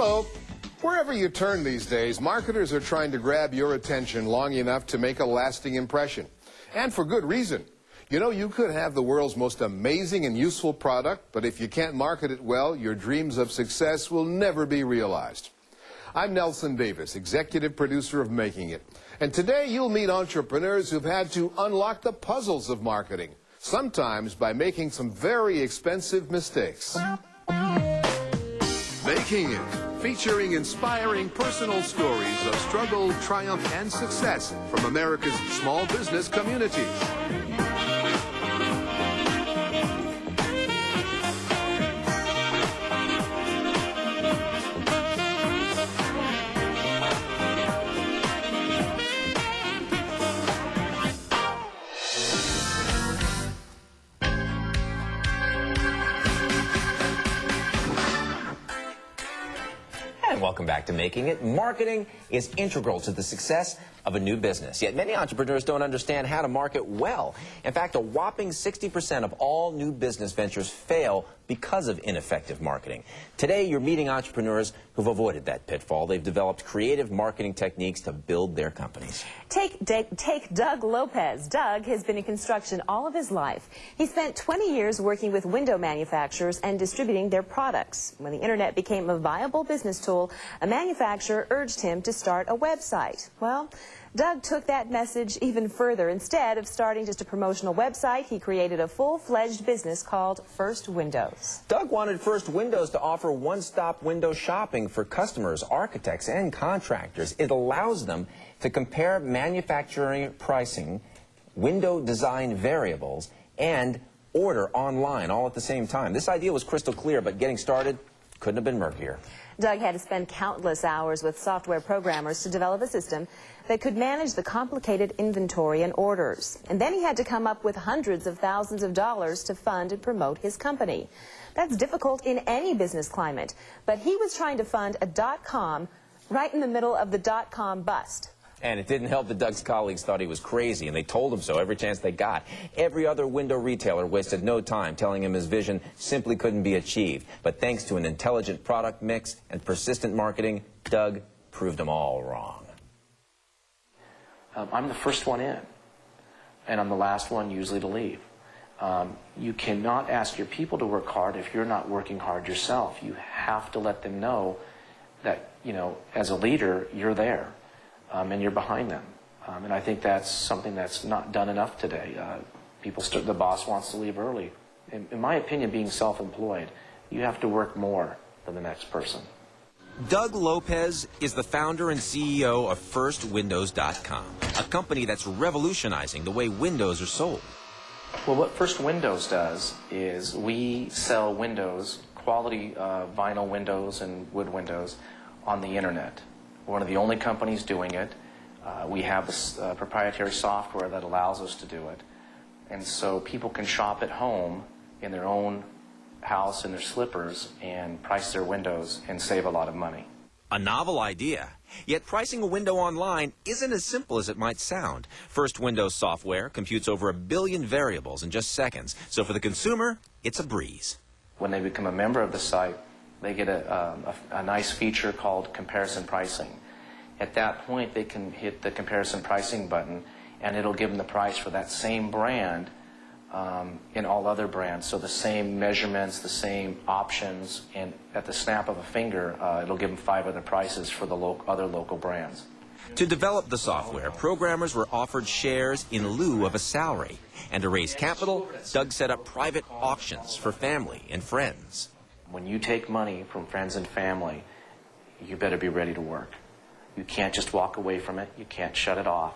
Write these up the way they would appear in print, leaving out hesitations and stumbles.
Hello. Wherever you turn these days, marketers are trying to grab your attention long enough to make a lasting impression. And for good reason. You know, you could have the world's most amazing and useful product, but if you can't market it well, your dreams of success will never be realized. I'm Nelson Davis, executive producer of Making It. And today you'll meet entrepreneurs who've had to unlock the puzzles of marketing, sometimes by making some very expensive mistakes. Making It, featuring inspiring personal stories of struggle, triumph, and success from America's small business communities. Welcome back to Making It. Marketing is integral to the success of a new business. Yet many entrepreneurs don't understand how to market well. In fact, a whopping 60% of all new business ventures fail because of ineffective marketing. Today, you're meeting entrepreneurs who've avoided that pitfall. They've developed creative marketing techniques to build their companies. Take Doug Lopez. Doug has been in construction all of his life. He spent 20 years working with window manufacturers and distributing their products. When the internet became a viable business tool, a manufacturer urged him to start a website. Well, Doug took that message even further. Instead of starting just a promotional website, he created a full-fledged business called 5's Windows. Doug wanted 5's Windows to offer one-stop window shopping for customers, architects, and contractors. It allows them to compare manufacturing pricing, window design variables, and order online all at the same time. This idea was crystal clear, but getting started couldn't have been murkier. Doug had to spend countless hours with software programmers to develop a system that could manage the complicated inventory and orders. And then he had to come up with hundreds of thousands of dollars to fund and promote his company. That's difficult in any business climate. But he was trying to fund a .com right in the middle of the .com bust. And it didn't help that Doug's colleagues thought he was crazy, and they told him so every chance they got. Every other window retailer wasted no time telling him his vision simply couldn't be achieved. But thanks to an intelligent product mix and persistent marketing, Doug proved them all wrong. I'm the first one in, and I'm the last one usually to leave. You cannot ask your people to work hard if you're not working hard yourself. You have to let them know that, you know, as a leader, you're there. And you're behind them. And I think that's something that's not done enough today. The boss wants to leave early. In my opinion, being self-employed, you have to work more than the next person. Doug Lopez is the founder and CEO of FirstWindows.com, a company that's revolutionizing the way windows are sold. Well, what 5's Windows does is we sell windows, quality vinyl windows and wood windows, on the internet. We're one of the only companies doing it. We have this proprietary software that allows us to do it. And so people can shop at home in their own house in their slippers and price their windows and save a lot of money. A novel idea. Yet pricing a window online isn't as simple as it might sound. 5's Windows software computes over 1 billion variables in just seconds. So for the consumer, it's a breeze. When they become a member of the site, they get a nice feature called comparison pricing. At that point, they can hit the comparison pricing button, and it'll give them the price for that same brand in all other brands. So the same measurements, the same options, and at the snap of a finger, it'll give them 5 other prices for the other local brands. To develop the software, programmers were offered shares in lieu of a salary. And to raise capital, Doug set up private auctions for family and friends. When you take money from friends and family, you better be ready to work. You can't just walk away from it. You can't shut it off.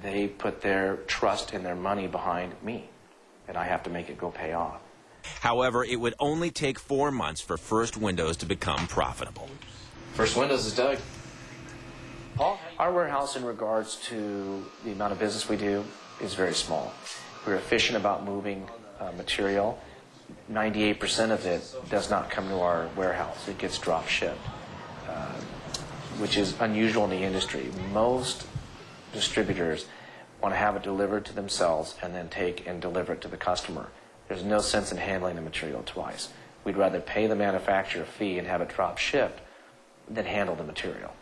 They put their trust and their money behind me, and I have to make it go pay off. However, it would only take 4 months for 5's Windows to become profitable. 5's Windows is Doug. Our warehouse, in regards to the amount of business we do, is very small. We're efficient about moving material. 98% of it does not come to our warehouse. It gets drop shipped, which is unusual in the industry. Most distributors want to have it delivered to themselves and then take and deliver it to the customer. There's no sense in handling the material twice. We'd rather pay the manufacturer a fee and have it drop shipped than handle the material.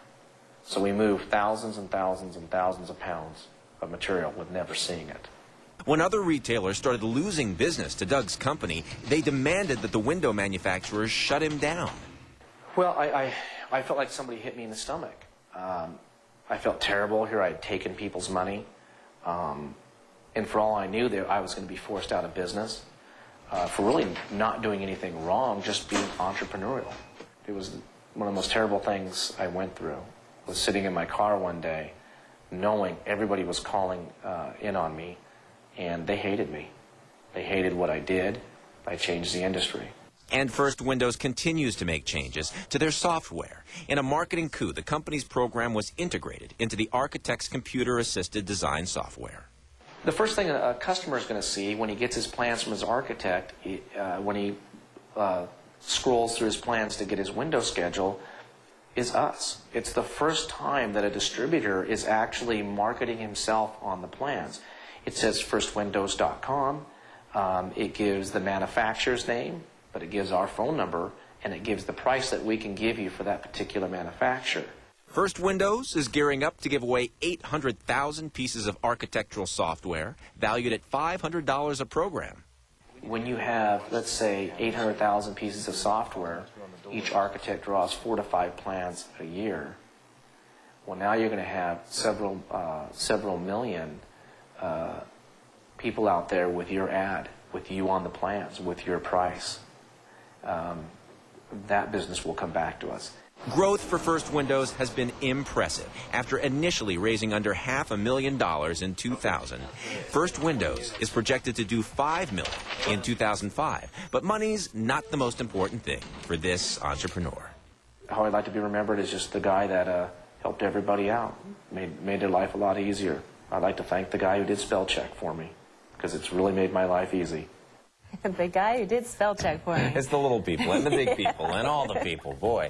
So we moved thousands and thousands and thousands of pounds of material with never seeing it. When other retailers started losing business to Doug's company, they demanded that the window manufacturers shut him down. Well, I felt like somebody hit me in the stomach. I felt terrible. Here I had taken people's money. And for all I knew, I was going to be forced out of business for really not doing anything wrong, just being entrepreneurial. It was one of the most terrible things I went through. I was sitting in my car one day knowing everybody was calling in on me, and they hated me. They hated what I did. I changed the industry. And First Windows continues to make changes to their software. In a marketing coup, the company's program was integrated into the architect's computer-assisted design software. The first thing a customer is going to see when he gets his plans from his architect, when he scrolls through his plans to get his window schedule, is us. It's the first time that a distributor is actually marketing himself on the plans. It says firstwindows.com. It gives the manufacturer's name, but it gives our phone number, and it gives the price that we can give you for that particular manufacturer. First Windows is gearing up to give away 800,000 pieces of architectural software valued at $500 a program. When you have, let's say, 800,000 pieces of software, each architect draws 4 to 5 plans a year. Well, now you're going to have several million people out there with your ad, with you on the plans, with your price. That business will come back to us. Growth for First Windows has been impressive. After initially raising under $500,000 in 2000, First Windows is projected to do $5 million in 2005. But money's not the most important thing for this entrepreneur. How I'd like to be remembered is just the guy that helped everybody out, made their life a lot easier. I'd like to thank the guy who did spell check for me, because it's really made my life easy. The guy who did spell check for me. It's the little people and the big people and all the people, boy.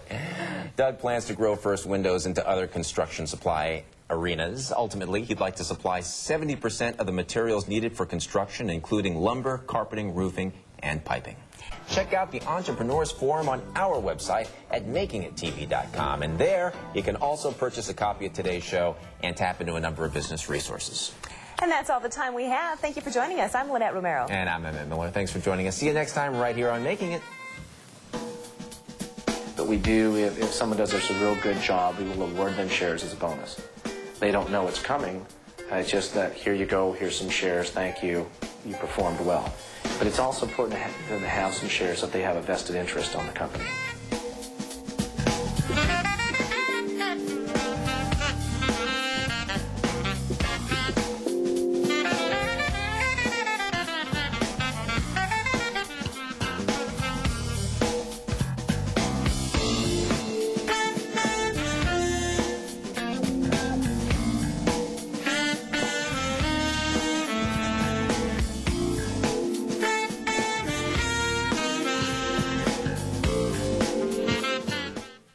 Doug plans to grow First Windows into other construction supply arenas. Ultimately, he'd like to supply 70% of the materials needed for construction, including lumber, carpeting, roofing, and piping. Check out the Entrepreneurs Forum on our website at makingittv.com. And there, you can also purchase a copy of today's show and tap into a number of business resources. And that's all the time we have. Thank you for joining us. I'm Lynette Romero. And I'm Emmett Miller. Thanks for joining us. See you next time right here on Making It. But we do, if someone does us a real good job, we will award them shares as a bonus. They don't know it's coming. It's just that, here you go, here's some shares, thank you, you performed well. But it's also important to have some shares if they have a vested interest on the company.